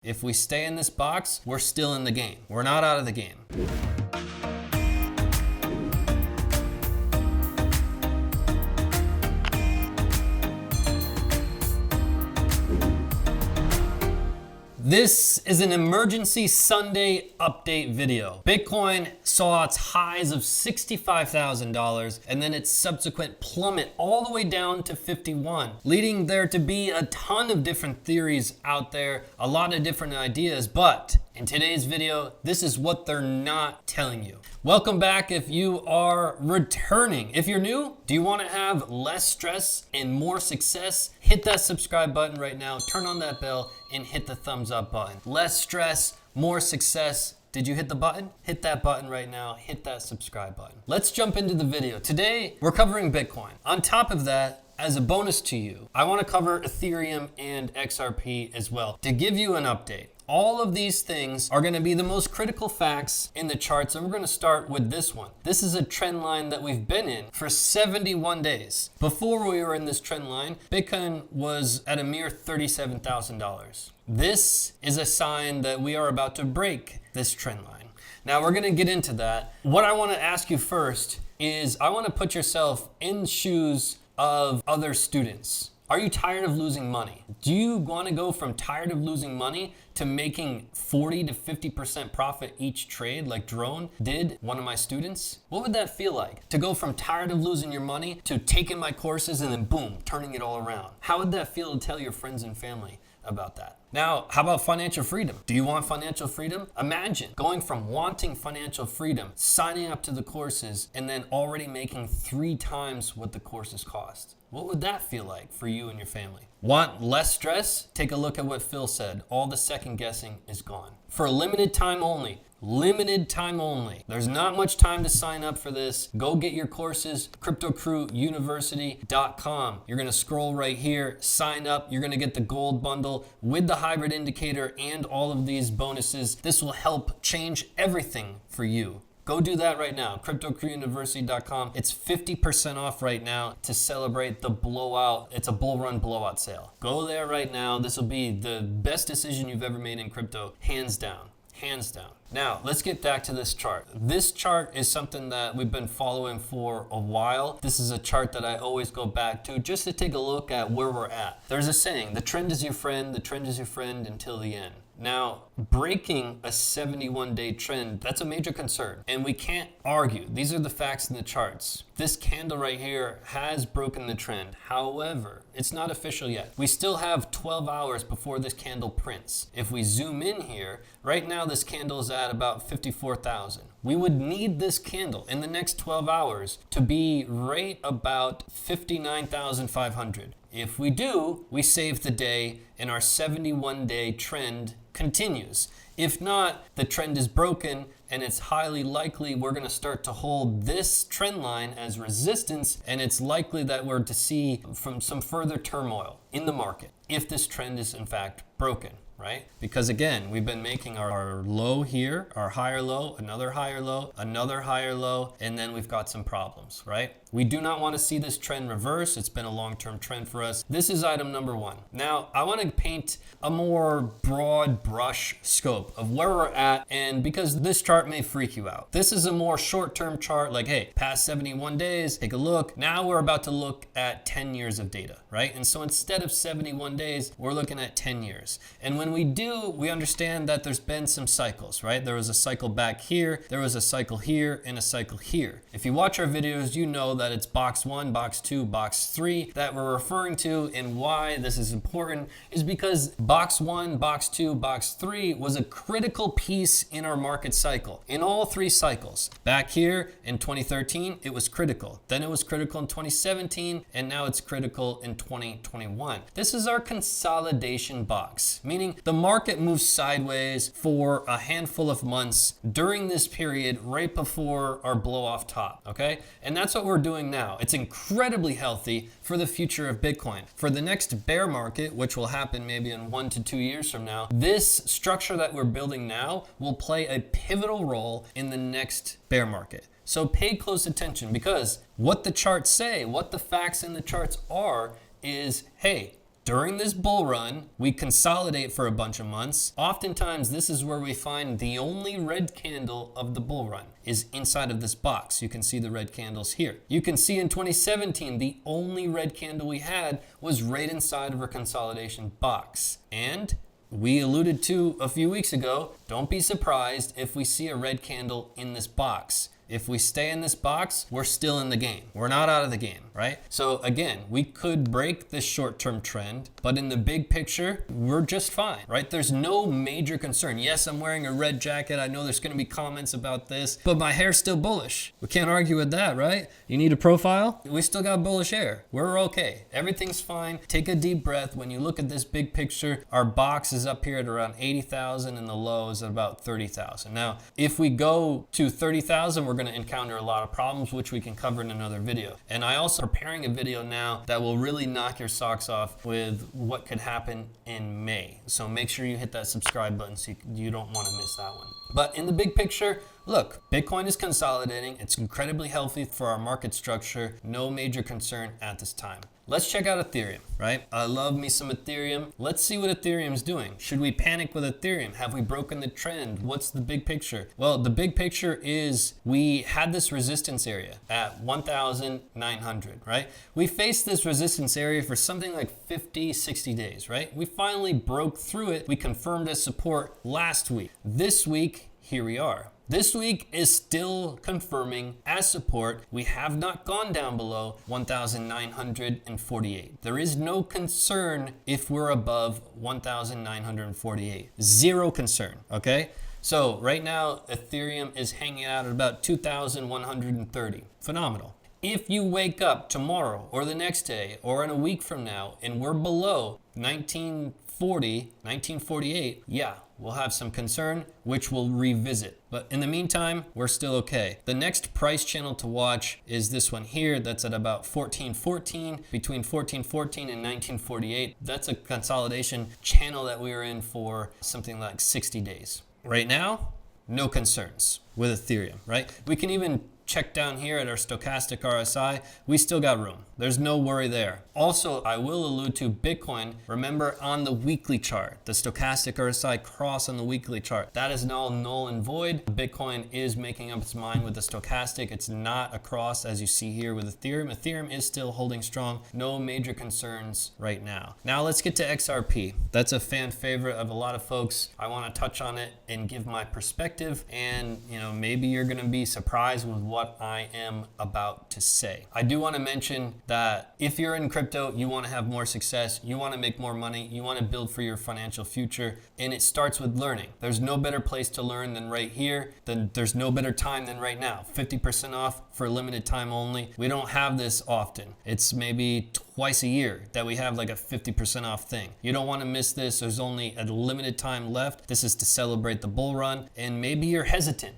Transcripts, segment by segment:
If we stay in this box, we're still in the game. We're not out of the game. This is an emergency Sunday update video. Bitcoin saw its highs of $65,000 and then its subsequent plummet all the way down to 51, leading there to be a ton of different theories out there, a lot of different ideas, but in today's video, this is what they're not telling you. Welcome back if you are returning. If you're new, do you want to have less stress and more success? Hit that subscribe button right now, turn on that bell, and hit the thumbs up button. Less stress, more success. Did you hit the button? Hit that button right now, hit that subscribe button. Let's jump into the video. Today, we're covering Bitcoin. On top of that, as a bonus to you, I want to cover Ethereum and XRP as well to give you an update. All of these things are going to be the most critical facts in the charts, and we're going to start with this one. This is a trend line that we've been in for 71 days. Before we were in this trend line, Bitcoin was at a mere $37,000. This is a sign that we are about to break this trend line. Now we're going to get into that. What I want to ask you first is I want to put yourself in the shoes of other students. Are you tired of losing money? Do you want to go from tired of losing money to making 40 to 50% profit each trade like Drone did, one of my students? What would that feel like? To go from tired of losing your money to taking my courses and then boom, turning it all around. How would that feel to tell your friends and family about that? Now, how about financial freedom? Do you want financial freedom? Imagine going from wanting financial freedom, signing up to the courses, and then already making 3 times what the courses cost. What would that feel like for you and your family? Want less stress? Take a look at what Phil said. All the second guessing is gone. For a limited time only. Limited time only. There's not much time to sign up for this. Go get your courses, cryptocrewuniversity.com. You're gonna scroll right here, sign up. You're gonna get the gold bundle with the hybrid indicator and all of these bonuses. This will help change everything for you. Go do that right now, cryptocrewuniversity.com. It's 50% off right now to celebrate the blowout. It's a bull run blowout sale. Go there right now. This will be the best decision you've ever made in crypto, hands down. Hands down. Now, let's get back to this chart. This chart is something that we've been following for a while. This is a chart that I always go back to just to take a look at where we're at. There's a saying, the trend is your friend, the trend is your friend until the end. Now, breaking a 71-day trend, that's a major concern, and we can't argue. These are the facts in the charts. This candle right here has broken the trend. However, it's not official yet. We still have 12 hours before this candle prints. If we zoom in here, right now this candle is at about 54,000. We would need this candle in the next 12 hours to be right about 59,500. If we do, we save the day and our 71-day trend continues. If not, the trend is broken and it's highly likely we're going to start to hold this trend line as resistance, and it's likely that we're to see from some further turmoil in the market if this trend is in fact broken. Right? Because again, we've been making our low here, our higher low, another higher low, another higher low, and then we've got some problems, right? We do not want to see this trend reverse. It's been a long-term trend for us. This is item number 1. Now, I want to paint a more broad brush scope of where we're at, and because this chart may freak you out. This is a more short-term chart, like, hey, past 71 days, take a look. Now we're about to look at 10 years of data, right? And so instead of 71 days, we're looking at 10 years. And when we do, we understand that there's been some cycles, right? There was a cycle back here, there was a cycle here, and a cycle here. If you watch our videos, you know that it's box 1, box 2, box 3 that we're referring to, and why this is important is because box 1, box 2, box 3 was a critical piece in our market cycle. In all 3 cycles. Back here in 2013, it was critical. Then it was critical in 2017, and now it's critical in 2021. This is our consolidation box, meaning the market moves sideways for a handful of months during this period right before our blow off top, okay? And that's what we're doing now. It's incredibly healthy for the future of Bitcoin. For the next bear market, which will happen maybe in 1 to 2 years from now, this structure that we're building now will play a pivotal role in the next bear market. So pay close attention, because what the charts say, what the facts in the charts are, is, hey, During this bull run, we consolidate for a bunch of months. Oftentimes, this is where we find the only red candle of the bull run is inside of this box. You can see the red candles here. You can see in 2017, the only red candle we had was right inside of our consolidation box. And we alluded to a few weeks ago, don't be surprised if we see a red candle in this box. If we stay in this box, we're still in the game. We're not out of the game, right? So again, we could break this short-term trend, but in the big picture, we're just fine, right? There's no major concern. Yes, I'm wearing a red jacket. I know there's gonna be comments about this, but my hair's still bullish. We can't argue with that, right? You need a profile? We still got bullish hair. We're okay. Everything's fine. Take a deep breath. When you look at this big picture, our box is up here at around 80,000 and the low is at about 30,000. Now, if we go to 30,000, we're going to encounter a lot of problems, which we can cover in another video. And I also preparing a video now that will really knock your socks off with what could happen in May. So make sure you hit that subscribe button so you don't want to miss that one. But in the big picture, look, Bitcoin is consolidating. It's incredibly healthy for our market structure. No major concern at this time. Let's check out Ethereum, right? I love me some Ethereum. Let's see what Ethereum's doing. Should we panic with Ethereum? Have we broken the trend? What's the big picture? Well, the big picture is we had this resistance area at 1,900, right? We faced this resistance area for something like 50, 60 days, right? We finally broke through it. We confirmed as support last week. This week, here we are. This week is still confirming as support. We have not gone down below 1,948. There is no concern if we're above 1,948. Zero concern, okay? So right now, Ethereum is hanging out at about 2,130. Phenomenal. If you wake up tomorrow or the next day or in a week from now and we're below 1948, yeah, we'll have some concern, which we'll revisit. But in the meantime, we're still okay. The next price channel to watch is this one here. That's at about 1414, between 1414 and 1948. That's a consolidation channel that we were in for something like 60 days. Right now, no concerns with Ethereum, right? We can even check down here at our stochastic RSI, we still got room. There's no worry there. Also, I will allude to Bitcoin. Remember on the weekly chart, the stochastic RSI cross on the weekly chart, that is now null and void. Bitcoin is making up its mind with the stochastic. It's not a cross as you see here with Ethereum. Ethereum is still holding strong. No major concerns right now. Now let's get to XRP. That's a fan favorite of a lot of folks. I want to touch on it and give my perspective, and maybe you're going to be surprised with what I am about to say. I do want to mention that if you're in crypto, you want to have more success, you want to make more money, you want to build for your financial future, and it starts with learning. There's no better place to learn than right here. There's no better time than right now. 50% off for a limited time only. We don't have this often. It's maybe twice a year that we have like a 50% off thing. You don't want to miss this. There's only a limited time left. This is to celebrate the bull run, and maybe you're hesitant.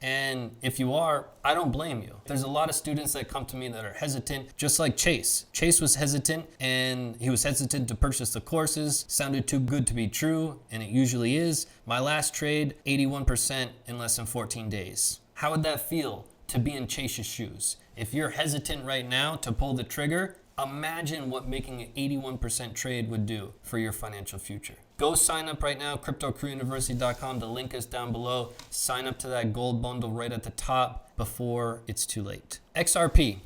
And if you are, I don't blame you. There's a lot of students that come to me that are hesitant, just like Chase. Chase was hesitant, and he was hesitant to purchase the courses. Sounded too good to be true, and it usually is. My last trade, 81% in less than 14 days. How would that feel to be in Chase's shoes? If you're hesitant right now to pull the trigger, imagine what making an 81% trade would do for your financial future. Go sign up right now, cryptocrewuniversity.com. The link is down below. Sign up to that gold bundle right at the top before it's too late. XRP,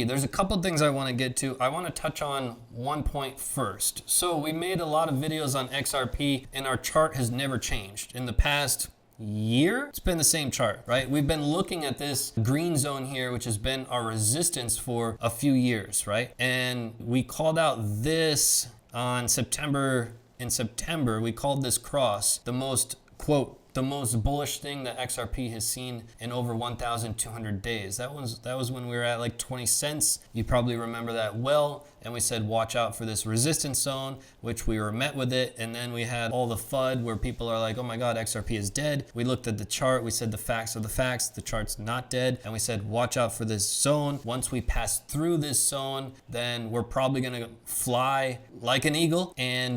there's a couple things I want to get to. I want to touch on one point first. So we made a lot of videos on XRP, and our chart has never changed. In the past year, it's been the same chart, right? We've been looking at this green zone here, which has been our resistance for a few years, right? And we called out this on September. In September, we called this cross the most, quote, the most bullish thing that XRP has seen in over 1,200 days. That was when we were at like 20 cents. You probably remember that well. And we said, watch out for this resistance zone, which we were met with it. And then we had all the FUD where people are like, oh my God, XRP is dead. We looked at the chart. We said the facts are the facts. The chart's not dead. And we said, watch out for this zone. Once we pass through this zone, then we're probably going to fly like an eagle.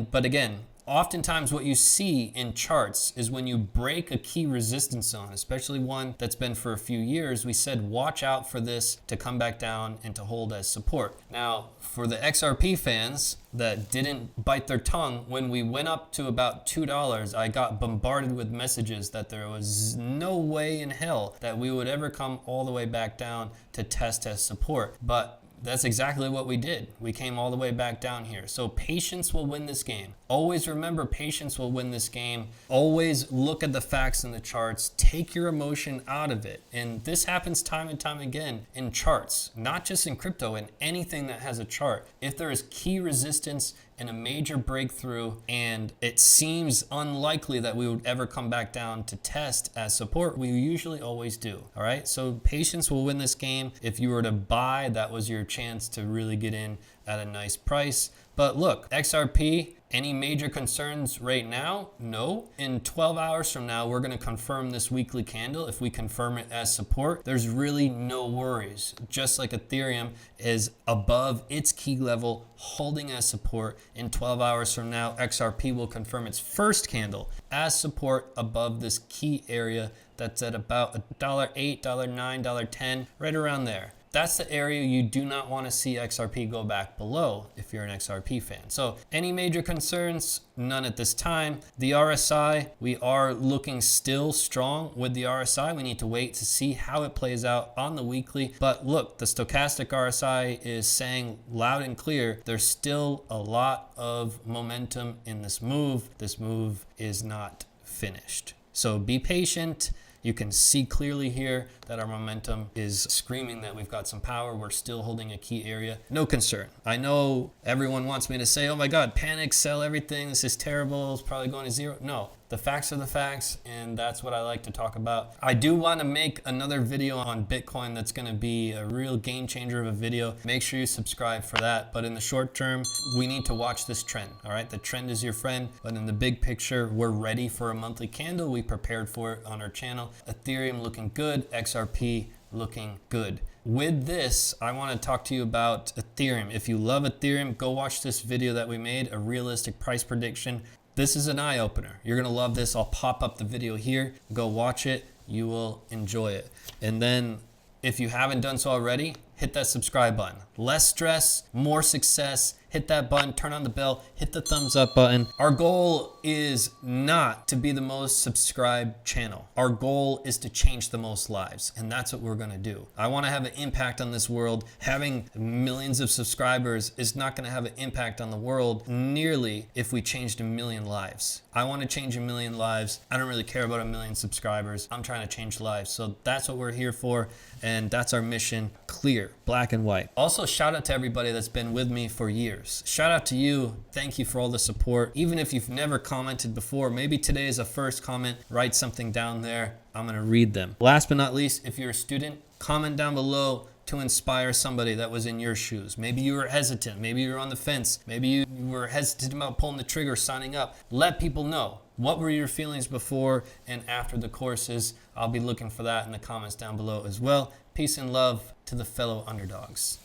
But again, Oftentimes what you see in charts is when you break a key resistance zone, especially one that's been for a few years, we said watch out for this to come back down and to hold as support. Now, for the XRP fans that didn't bite their tongue, when we went up to about $2, I got bombarded with messages that there was no way in hell that we would ever come all the way back down to test as support. But that's exactly what we did. We came all the way back down here. So patience will win this game. Always remember, patience will win this game. Always look at the facts in the charts. Take your emotion out of it. And this happens time and time again in charts, not just in crypto, in anything that has a chart. If there is key resistance and a major breakthrough, and it seems unlikely that we would ever come back down to test as support, we usually always do. All right, so patience will win this game. If you were to buy, that was your chance to really get in at a nice price. But look, XRP, any major concerns right now? No. In 12 hours from now, we're going to confirm this weekly candle. If we confirm it as support, there's really no worries. Just like Ethereum is above its key level, holding as support. In 12 hours from now, XRP will confirm its first candle as support above this key area that's at about $1.08, $1.09, $1.10, right around there. That's the area you do not want to see XRP go back below if you're an XRP fan. So any major concerns? None at this time. The RSI, we are looking still strong with the RSI. We need to wait to see how it plays out on the weekly. But look, the stochastic RSI is saying loud and clear, there's still a lot of momentum in this move. This move is not finished. So be patient. You can see clearly here that our momentum is screaming that we've got some power. We're still holding a key area. No concern. I know everyone wants me to say, oh my God, panic, sell everything. This is terrible. It's probably going to zero. No, the facts are the facts, and that's what I like to talk about. I do want to make another video on Bitcoin that's going to be a real game changer of a video. Make sure you subscribe for that. But in the short term, we need to watch this trend. All right, the trend is your friend. But in the big picture, we're ready for a monthly candle. We prepared for it on our channel. Ethereum looking good, XRP looking good. With this, I want to talk to you about Ethereum. If you love Ethereum, go watch this video that we made, a realistic price prediction. This is an eye-opener. You're going to love this. I'll pop up the video here. Go watch it. You will enjoy it. And then if you haven't done so already, hit that subscribe button. Less stress, more success. Hit that button, turn on the bell, hit the thumbs up button. Our goal is not to be the most subscribed channel. Our goal is to change the most lives, and that's what we're gonna do. I wanna have an impact on this world. Having millions of subscribers is not gonna have an impact on the world nearly if we changed 1 million lives. I wanna change 1 million lives. I don't really care about 1 million subscribers. I'm trying to change lives. So that's what we're here for, and that's our mission, clear, black and white. Also, shout out to everybody that's been with me for years. Shout out to you. Thank you for all the support. Even if you've never commented before, maybe today is a first comment, write something down there. I'm gonna read them. Last but not least, if you're a student, comment down below to inspire somebody that was in your shoes. Maybe you were hesitant, maybe you were on the fence, maybe you were hesitant about pulling the trigger, signing up. Let people know. What were your feelings before and after the courses? I'll be looking for that in the comments down below as well. Peace and love to the fellow underdogs.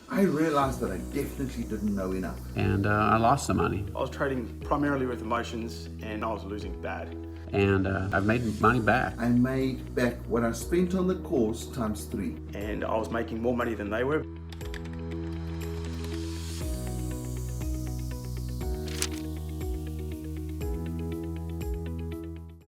I realized that I definitely didn't know enough. And I lost some money. I was trading primarily with emotions and I was losing bad. And I've made money back. I made back what I spent on the course times 3. And I was making more money than they were.